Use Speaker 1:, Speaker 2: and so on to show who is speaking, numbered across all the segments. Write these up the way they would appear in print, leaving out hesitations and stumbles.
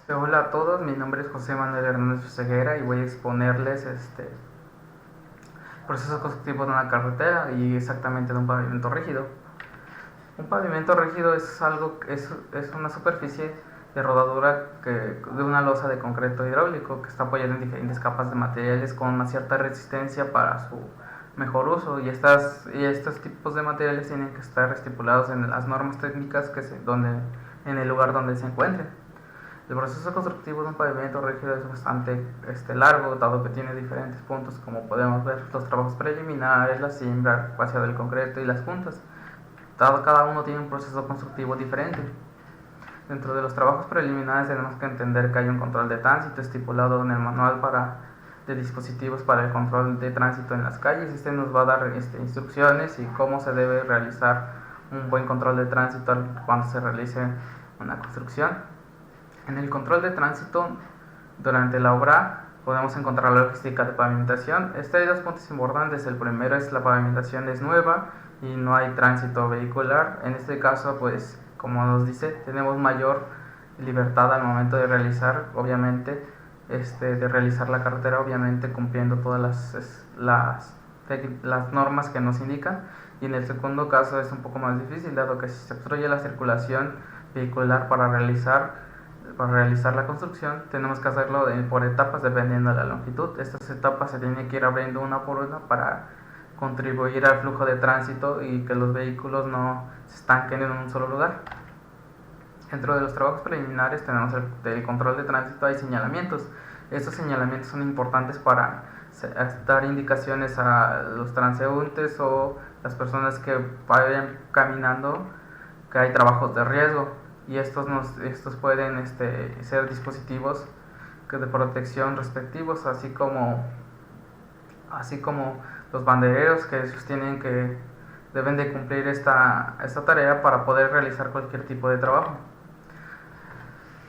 Speaker 1: Hola a todos, mi nombre es José Manuel Hernández Ceguera y voy a exponerles proceso constructivo de una carretera y exactamente de un pavimento rígido. Un pavimento rígido es es una superficie de rodadura de una losa de concreto hidráulico que está apoyada en diferentes capas de materiales con una cierta resistencia para su mejor uso y estos tipos de materiales tienen que estar estipulados en las normas técnicas en el lugar donde se encuentren. El proceso constructivo de un pavimento rígido es bastante largo, dado que tiene diferentes puntos, como podemos ver, los trabajos preliminares, la siembra, el vaciado del concreto y las juntas. Dado cada uno tiene un proceso constructivo diferente. Dentro de los trabajos preliminares tenemos que entender que hay un control de tránsito estipulado en el manual de dispositivos para el control de tránsito en las calles. Este nos va a dar instrucciones y cómo se debe realizar un buen control de tránsito cuando se realice una construcción. En el control de tránsito durante la obra podemos encontrar la logística de pavimentación. Hay dos puntos importantes. El primero es la pavimentación es nueva y no hay tránsito vehicular. En este caso, pues, como nos dice, tenemos mayor libertad al momento de realizar, obviamente, de realizar la carretera, obviamente cumpliendo todas las normas que nos indican. Y en el segundo caso es un poco más difícil, dado que si se obstruye la circulación vehicular para realizar la construcción, tenemos que hacerlo por etapas dependiendo de la longitud. Estas etapas se tienen que ir abriendo una por una para contribuir al flujo de tránsito y que los vehículos no se estanquen en un solo lugar. Dentro de los trabajos preliminares tenemos el control de tránsito, hay señalamientos. Estos señalamientos son importantes para dar indicaciones a los transeúntes o las personas que vayan caminando que hay trabajos de riesgo, y estos pueden ser dispositivos de protección respectivos, así como los bandereros que ellos deben de cumplir esta tarea para poder realizar cualquier tipo de trabajo.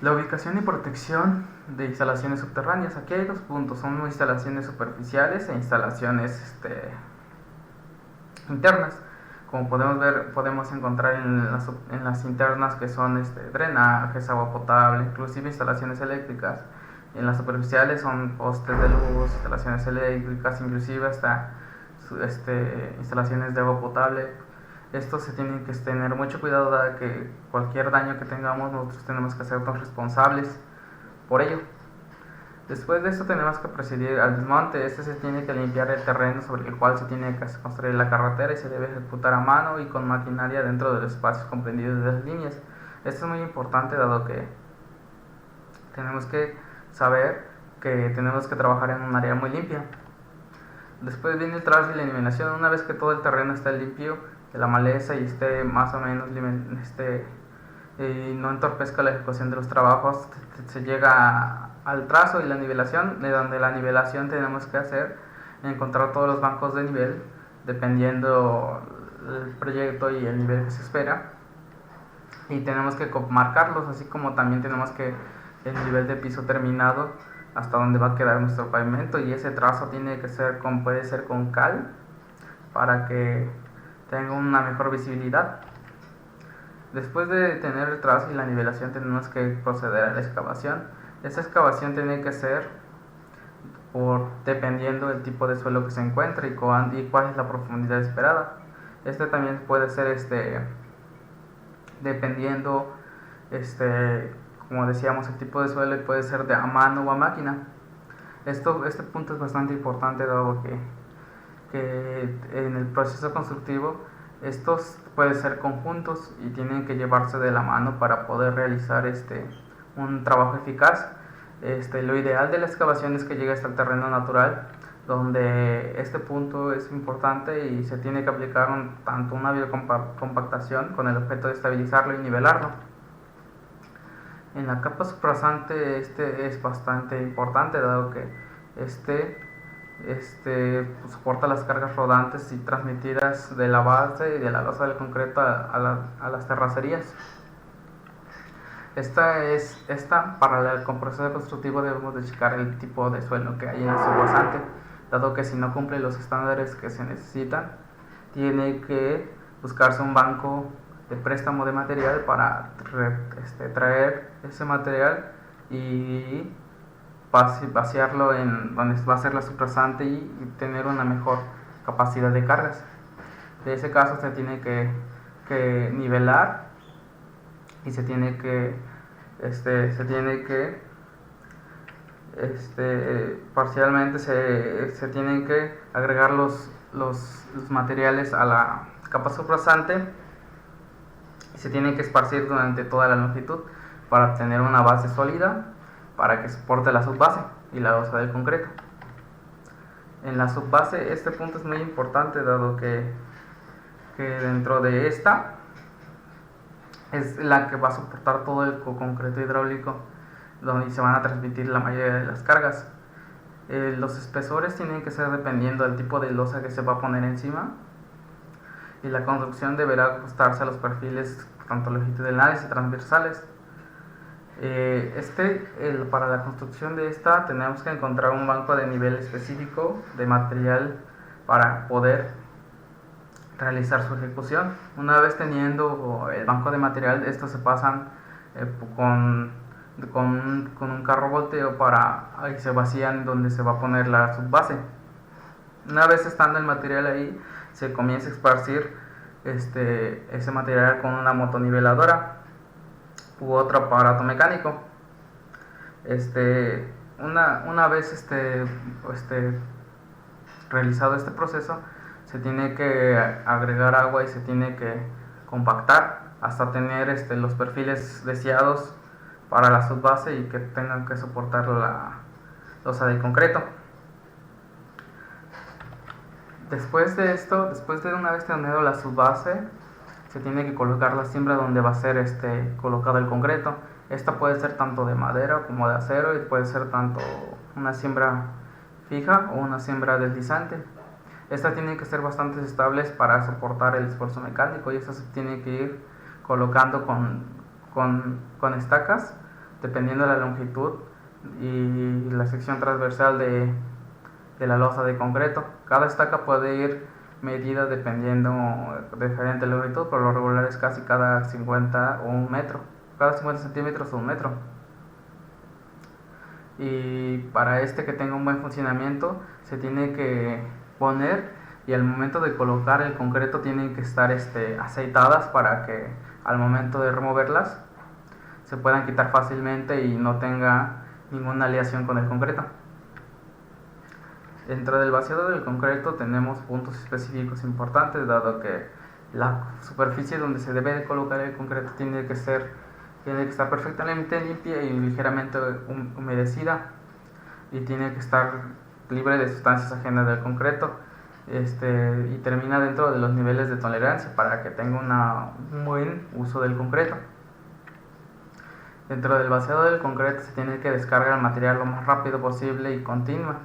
Speaker 1: La ubicación y protección de instalaciones subterráneas. Aquí hay dos puntos, son instalaciones superficiales e instalaciones internas. Como podemos ver, podemos encontrar en las internas que son drenajes, agua potable, inclusive instalaciones eléctricas. En las superficiales son postes de luz, instalaciones eléctricas, inclusive hasta instalaciones de agua potable. Esto se tiene que tener mucho cuidado, dado que cualquier daño que tengamos nosotros tenemos que hacernos responsables por ello. Después de esto tenemos que proceder al desmonte. Se tiene que limpiar el terreno sobre el cual se tiene que construir la carretera y se debe ejecutar a mano y con maquinaria dentro de los espacios comprendidos de las líneas. Esto es muy importante, dado que tenemos que saber que tenemos que trabajar en un área muy limpia. Después viene el trazo y la eliminación. Una vez que todo el terreno está limpio de la maleza y esté más o menos y no entorpezca la ejecución de los trabajos, se llega al trazo y la nivelación, de donde la nivelación tenemos que encontrar todos los bancos de nivel dependiendo el proyecto y el nivel que se espera, y tenemos que marcarlos, así como también tenemos que el nivel de piso terminado hasta donde va a quedar nuestro pavimento, y ese trazo puede ser con cal para que tenga una mejor visibilidad. Después de tener el trazo y la nivelación tenemos que proceder a la excavación. Esta excavación tiene que ser dependiendo del tipo de suelo que se encuentre y cuál es la profundidad esperada. También puede ser dependiendo, como decíamos, el tipo de suelo, y puede ser de a mano o a máquina. Este punto es bastante importante, dado que en el proceso constructivo estos pueden ser conjuntos y tienen que llevarse de la mano para poder realizar un trabajo eficaz. Lo ideal de la excavación es que llegue hasta el terreno natural, donde este punto es importante y se tiene que aplicar tanto una biocompactación con el objeto de estabilizarlo y nivelarlo. En la capa suprasante es bastante importante, dado que soporta las cargas rodantes y transmitidas de la base y de la losa del concreto a las terracerías. Para el proceso constructivo debemos de checar el tipo de suelo que hay en el subrasante, dado que si no cumple los estándares que se necesitan, tiene que buscarse un banco de préstamo de material para traer ese material y vaciarlo en donde va a ser la subrasante y tener una mejor capacidad de cargas. De ese caso se tiene que nivelar y se tiene que parcialmente se tienen que agregar los materiales a la capa subrasante y se tiene que esparcir durante toda la longitud para tener una base sólida para que soporte la subbase y la losa del concreto. En la subbase este punto es muy importante, dado que dentro de esta es la que va a soportar todo el concreto hidráulico, donde se van a transmitir la mayoría de las cargas. Los espesores tienen que ser dependiendo del tipo de losa que se va a poner encima, y la construcción deberá ajustarse a los perfiles tanto longitudinales y transversales. Para la construcción de esta tenemos que encontrar un banco de nivel específico de material para poder realizar su ejecución. Una vez teniendo el banco de material, estos se pasan con un carro volteo y se vacían donde se va a poner la subbase. Una vez estando el material ahí, se comienza a esparcir ese material con una motoniveladora u otro aparato mecánico. Una vez realizado este proceso, se tiene que agregar agua y se tiene que compactar hasta tener los perfiles deseados para la subbase y que tengan que soportar la losa de concreto. Después de una vez tenido la subbase, se tiene que colocar la siembra donde va a ser colocado el concreto. Esta puede ser tanto de madera como de acero, y puede ser tanto una siembra fija o una siembra deslizante. Esta tiene que ser bastante estables para soportar el esfuerzo mecánico, y esta se tiene que ir colocando con estacas dependiendo de la longitud y la sección transversal de la losa de concreto. Cada estaca puede ir medida dependiendo de diferente longitud, por lo regular es casi cada 50 o un metro, cada 50 centímetros o un metro. Y para que tenga un buen funcionamiento, se tiene que poner, y al momento de colocar el concreto tienen que estar aceitadas para que al momento de removerlas se puedan quitar fácilmente y no tenga ninguna aleación con el concreto. Dentro del vaciado del concreto tenemos puntos específicos importantes, dado que la superficie donde se debe de colocar el concreto tiene que estar perfectamente limpia y ligeramente humedecida, y tiene que estar libre de sustancias ajenas del concreto, y termina dentro de los niveles de tolerancia para que tenga un buen uso del concreto. Dentro del vaciado del concreto se tiene que descargar el material lo más rápido posible y continua.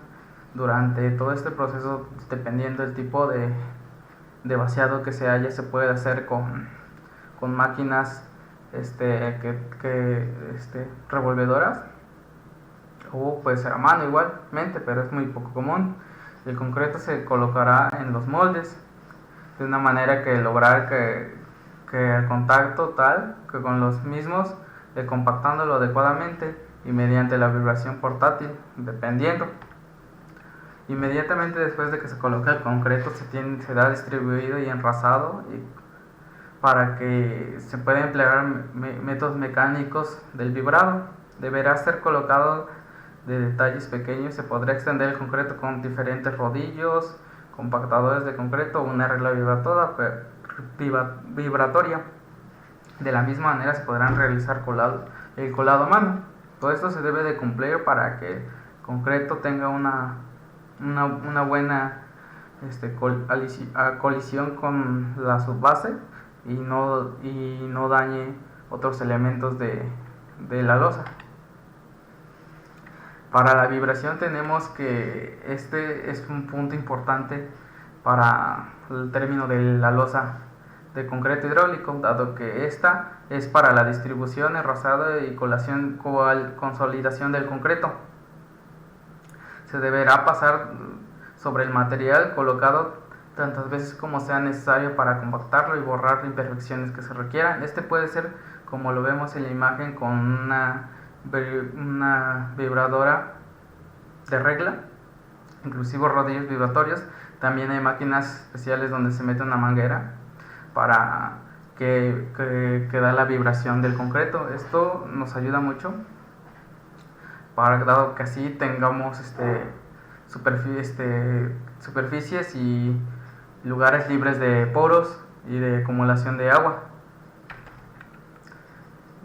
Speaker 1: Durante todo este proceso, dependiendo del tipo de vaciado que se haya, se puede hacer con máquinas revolvedoras, o puede ser a mano igualmente, pero es muy poco común. El concreto se colocará en los moldes de una manera que lograr que el contacto tal que con los mismos, compactándolo adecuadamente y mediante la vibración portátil, dependiendo. Inmediatamente después de que se coloca el concreto, se da distribuido y enrasado, y para que se pueda emplear métodos mecánicos del vibrado. Deberá ser colocado de detalles pequeños. Se podrá extender el concreto con diferentes rodillos, compactadores de concreto o una regla vibratoria. De la misma manera se podrán realizar el colado a mano. Todo esto se debe de cumplir para que el concreto tenga una buena colisión con la subbase y no dañe otros elementos de la losa. Para la vibración tenemos que es un punto importante para el término de la losa de concreto hidráulico, dado que esta es para la distribución, enrasado y consolidación del concreto. Se deberá pasar sobre el material colocado tantas veces como sea necesario para compactarlo y borrar imperfecciones que se requieran. Puede ser, como lo vemos en la imagen, con una una vibradora de regla, inclusive rodillos vibratorios. También hay máquinas especiales donde se mete una manguera para que da la vibración del concreto. Esto nos ayuda mucho para dado que así tengamos superficies y lugares libres de poros y de acumulación de agua.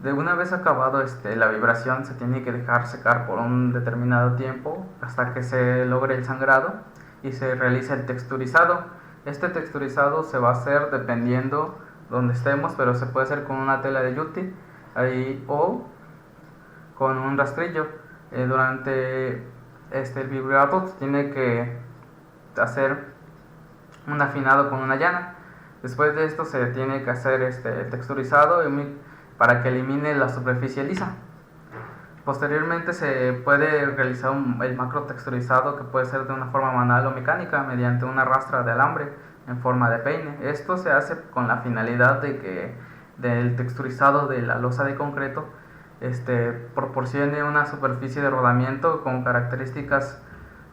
Speaker 1: De una vez acabado la vibración, se tiene que dejar secar por un determinado tiempo hasta que se logre el sangrado y se realiza el texturizado. Este texturizado se va a hacer dependiendo donde estemos, pero se puede hacer con una tela de yute o con un rastrillo. Durante el vibrato se tiene que hacer un afinado con una llana. Después de esto se tiene que hacer el texturizado para que elimine la superficie lisa. Posteriormente se puede realizar el macro texturizado, que puede ser de una forma manual o mecánica mediante una rastra de alambre en forma de peine. Esto se hace con la finalidad de que del texturizado de la losa de concreto proporcione una superficie de rodamiento con características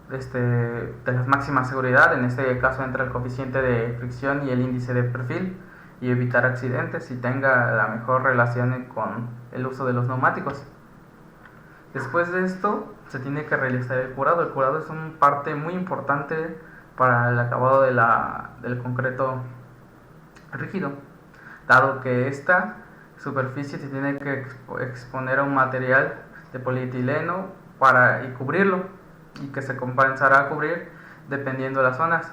Speaker 1: de la máxima seguridad. En este caso entra el coeficiente de fricción y el índice de perfil, y evitar accidentes y tenga la mejor relación con el uso de los neumáticos. Después de esto se tiene que realizar el curado. El curado es una parte muy importante para el acabado del concreto rígido, dado que esta superficie se tiene que exponer a un material de polietileno y cubrirlo, y que se compensará a cubrir dependiendo de las zonas.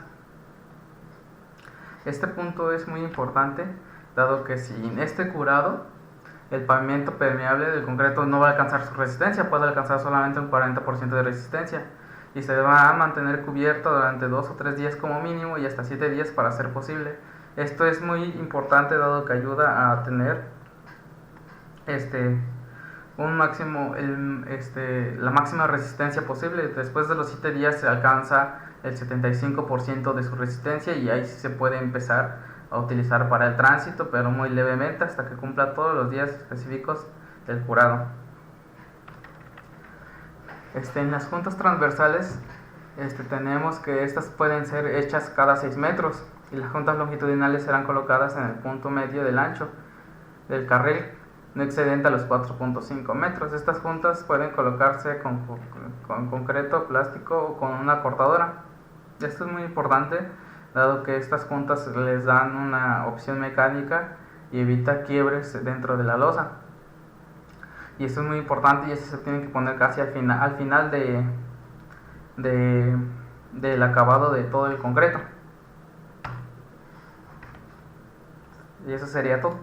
Speaker 1: Este punto es muy importante, dado que sin este curado el pavimento permeable del concreto no va a alcanzar su resistencia, puede alcanzar solamente un 40% de resistencia, y se va a mantener cubierto durante 2 o 3 días como mínimo, y hasta 7 días para ser posible. Esto es muy importante, dado que ayuda a tener un máximo, la máxima resistencia posible. Después de los 7 días se alcanza el 75% de su resistencia, y ahí sí se puede empezar a utilizar para el tránsito, pero muy levemente hasta que cumpla todos los días específicos del curado. En las juntas transversales tenemos que estas pueden ser hechas cada 6 metros, y las juntas longitudinales serán colocadas en el punto medio del ancho del carril, no excedente a los 4.5 metros. Estas juntas pueden colocarse con concreto, plástico o con una cortadora. Esto es muy importante, dado que estas juntas les dan una opción mecánica y evita quiebres dentro de la losa. Y esto es muy importante, y esto se tiene que poner casi al final del acabado de todo el concreto. Y eso sería todo.